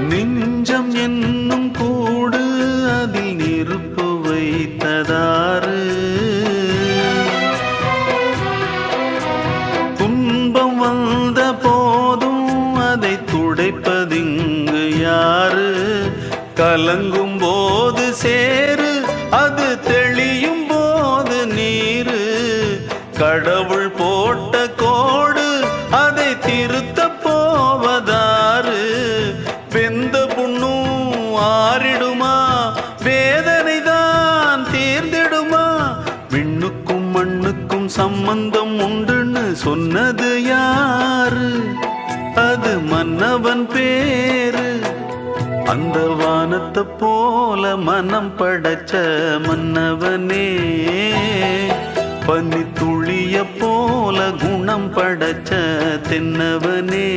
நெஞ்சம் என்னும் கூடு அதில் நெருப்பு வைத்ததாறு, துன்பம் வந்த போதும் அதை துடைப்பதிங்கு யாரு? கலங்கும் போது சேரு, அது தெளியும் போது நீரு. கடவுள் போட்ட கோடு அதை திருத்த போவதாறு? வெந்த புண்ணும் ஆறிடுமா? வேதனை தான் தீர்ந்திடுமா? விண்ணுக்கும் மண்ணுக்கும் சம்பந்தம் உண்டுன்னு சொன்னது யாரு? அது மன்னவன் பேரு. அந்த வானத்தை போல மனம் படைச்ச மன்னவனே, பனி துளிய போல குணம் படைச்ச தென்னவனே.